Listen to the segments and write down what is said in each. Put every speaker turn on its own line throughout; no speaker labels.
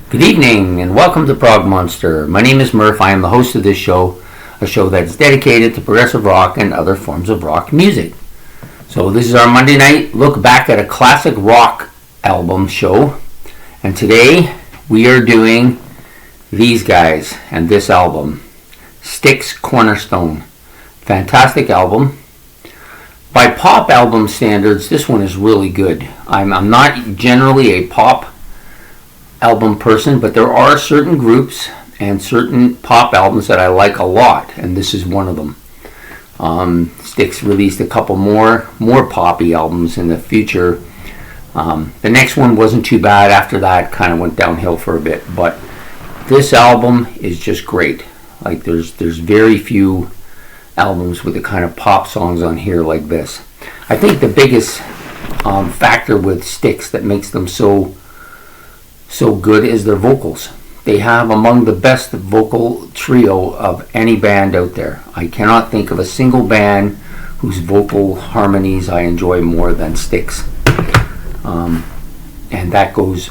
Good evening and welcome to Prog Monster. My name is Murph. I am the host of this show, a show that is dedicated to progressive rock and other forms of rock music. So this is our Monday night look back at a classic rock album show. And today we are doing these guys and this album, STYX Cornerstone. Fantastic album. By pop album standards, this one is really good. I'm not generally a pop album person, but there are certain groups and certain pop albums that I like a lot, and this is one of them. STYX released a couple more poppy albums in the future. The next one wasn't too bad. After that, kind of went downhill for a bit, but this album is just great. Like there's very few albums with the kind of pop songs on here like this. I think the biggest factor with STYX that makes them so good is their vocals. They have among the best vocal trio of any band out there. I cannot think of a single band whose vocal harmonies I enjoy more than STYX. And that goes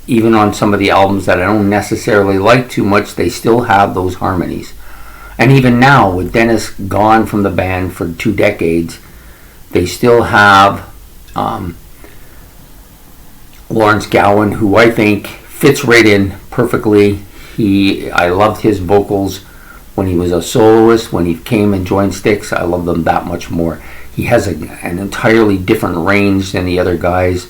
even on some of the albums that I don't necessarily like too much. They still have those harmonies. And even now, with Dennis gone from the band for 2 decades, they still have Lawrence Gowan, who I think fits right in perfectly. I loved his vocals when he was a soloist. When he came and joined STYX, I love them that much more. He has an entirely different range than the other guys,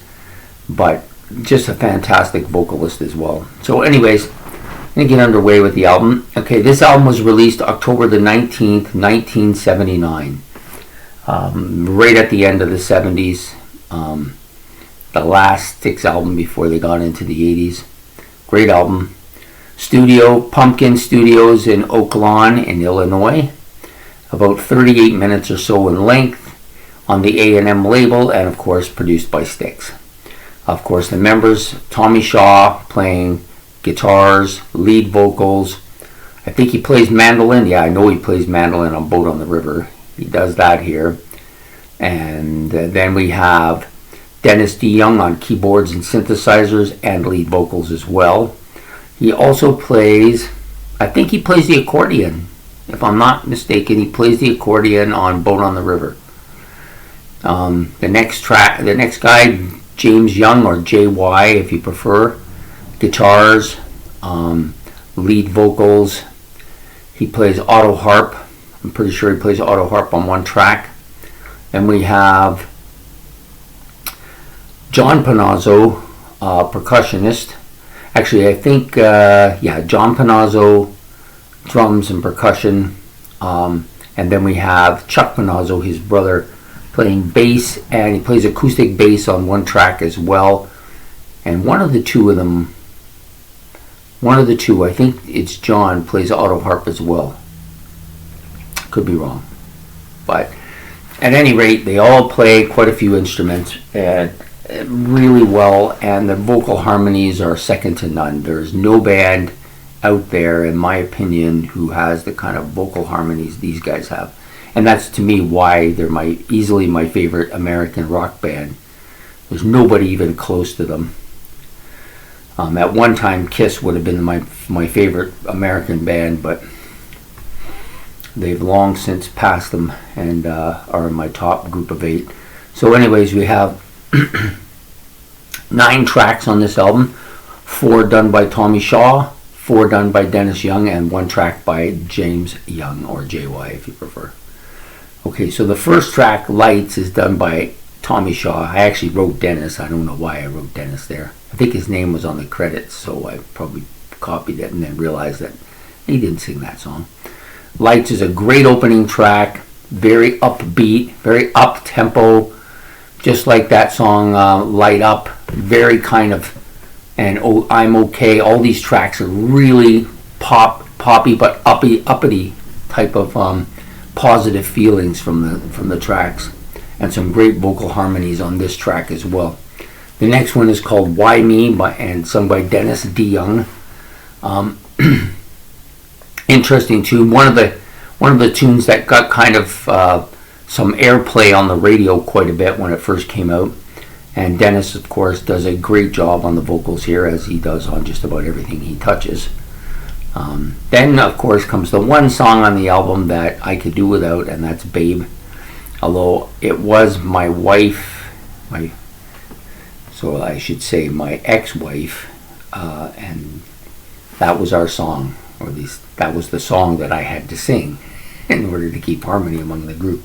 but just a fantastic vocalist as well. So anyways, I'm going to get underway with the album. Okay, this album was released October the 19th, 1979. Right at the end of the 70s. The last STYX album before they got into the 80s. Great album. Pumpkin Studios in Oak Lawn in Illinois. About 38 minutes or so in length on the A&M label, and of course produced by STYX. Of course the members, Tommy Shaw playing guitars, lead vocals. I think he plays mandolin. Yeah, I know he plays mandolin on Boat on the River. He does that here. And then we have Dennis DeYoung on keyboards and synthesizers and lead vocals as well. He also plays, I think he plays the accordion. If I'm not mistaken, he plays the accordion on Boat on the River. The next guy, James Young, or JY if you prefer, guitars, lead vocals. He plays auto harp. I'm pretty sure he plays auto harp on one track. Then we have John Panazzo, percussionist. Actually, I think, John Panazzo, drums and percussion. And then we have Chuck Panazzo, his brother, playing bass, and he plays acoustic bass on one track as well. And one of the two, I think it's John, plays auto harp as well. Could be wrong. But at any rate, they all play quite a few instruments really well, and the vocal harmonies are second to none. There's no band out there, in my opinion, who has the kind of vocal harmonies these guys have. And that's, to me, why they're easily my favorite American rock band. There's nobody even close to them. At one time, Kiss would have been my favorite American band, but they've long since passed them and are in my top group of 8. So anyways, we have 9 tracks on this album. 4 done by Tommy Shaw, 4 done by Dennis Young, and 1 track by James Young, or JY if you prefer. Okay, so the first track, Lights, is done by Tommy Shaw. I actually wrote Dennis. I don't know why I wrote Dennis there. I think his name was on the credits, so I probably copied it and then realized that he didn't sing that song. Lights is a great opening track, very upbeat, very up-tempo, just like that song, Light Up, very kind of, and I'm Okay. All these tracks are really poppy, but uppity type of positive feelings from the tracks, and some great vocal harmonies on this track as well. The next one is called Why Me, and sung by Dennis DeYoung. Interesting tune. One of the tunes that got kind of some airplay on the radio quite a bit when it first came out. And Dennis, of course, does a great job on the vocals here, as he does on just about everything he touches. Then, of course, comes the one song on the album that I could do without, and that's Babe. Although it was my wife, so I should say my ex-wife, and that was our song, or at least that was the song that I had to sing in order to keep harmony among the group,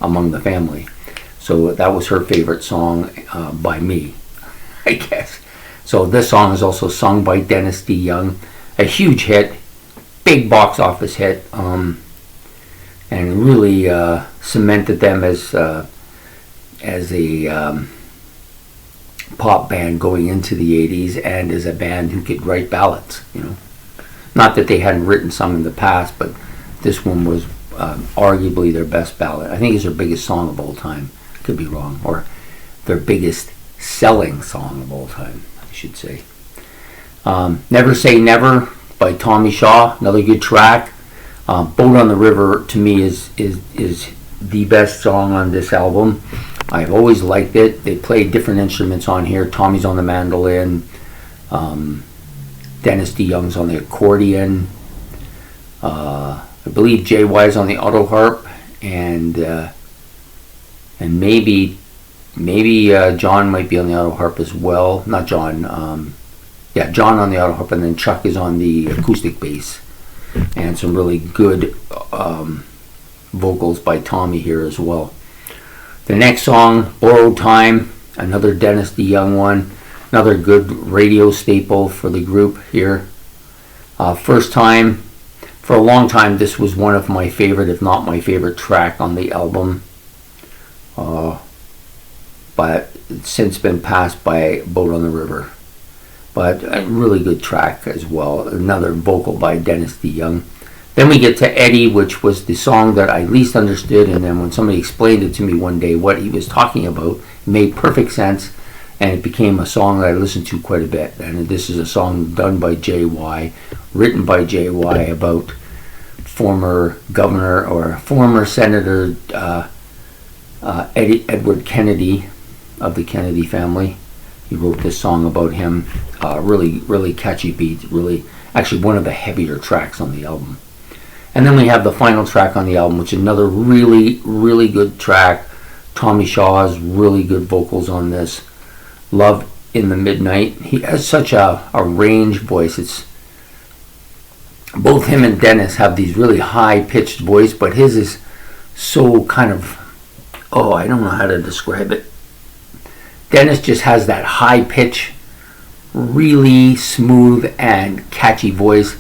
among the family. So that was her favorite song by me, I guess. So this song is also sung by Dennis D. Young. A huge hit, big box office hit, and really cemented them as a pop band going into the 80s, and as a band who could write ballads. Not that they hadn't written some in the past, but this one was arguably their best ballad. I think it's their biggest song of all time. Could be wrong, or their biggest selling song of all time, I should say. Never Say Never by Tommy Shaw, another good track. Boat on the River to me is the best song on this album. I've always liked it. They play different instruments on here. Tommy's on the mandolin, Dennis D. Young's on the accordion, I believe JY's on the auto harp, and maybe John might be on the auto harp as well. Not John. John on the auto harp, and then Chuck is on the acoustic bass. And some really good vocals by Tommy here as well. The next song, Borrowed Time, another Dennis D. Young one. Another good radio staple for the group here. First Time. For a long time, this was one of my favorite, if not my favorite track on the album. But it's since been passed by Boat on the River. But a really good track as well. Another vocal by Dennis D. Young. Then we get to Eddie, which was the song that I least understood, and then when somebody explained it to me one day what he was talking about, it made perfect sense, and it became a song that I listened to quite a bit. And this is a song done by JY, written by JY, about former governor or former Senator Edward Kennedy of the Kennedy family. He wrote this song about him. Really, really catchy beat. Really, actually one of the heavier tracks on the album. And then we have the final track on the album, which is another really, really good track. Tommy Shaw has really good vocals on this. Love in the Midnight. He has such a range voice. It's both him and Dennis have these really high-pitched voice, but his is so kind of, I don't know how to describe it. Dennis just has that high pitch, really smooth and catchy voice,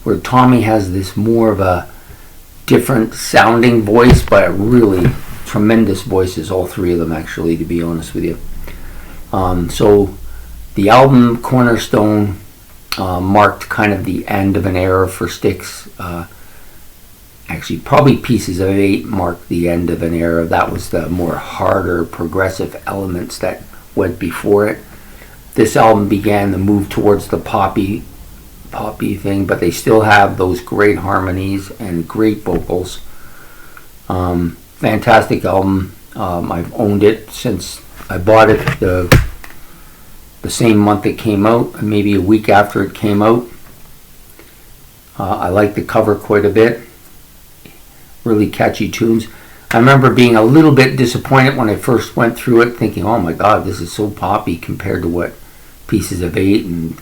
where Tommy has this more of a different sounding voice, but really tremendous voices, all three of them actually, to be honest with you. So the album Cornerstone marked kind of the end of an era for STYX. Actually, probably Pieces of Eight marked the end of an era. That was the more harder progressive elements that went before it. This album began the move towards the poppy thing, but they still have those great harmonies and great vocals. Fantastic album. I've owned it since I bought it the same month it came out, maybe a week after it came out. I like the cover quite a bit. Really catchy tunes. I remember being a little bit disappointed when I first went through it, thinking, oh my god, this is so poppy compared to what Pieces of Eight and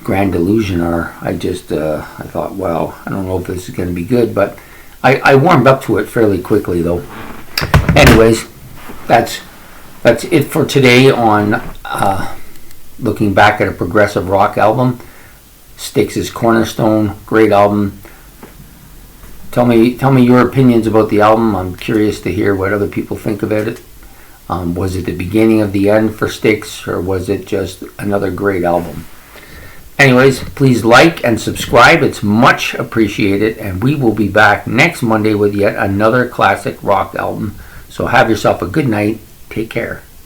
Grand Illusion are. I thought, wow, I don't know if this is going to be good, but I warmed up to it fairly quickly though. Anyways, that's it for today on looking back at a progressive rock album. STYX's Cornerstone, great album. Tell me your opinions about the album. I'm curious to hear what other people think about it. Was it the beginning of the end for STYX, or was it just another great album? Anyways, please like and subscribe. It's much appreciated, and we will be back next Monday with yet another classic rock album. So have yourself a good night. Take care.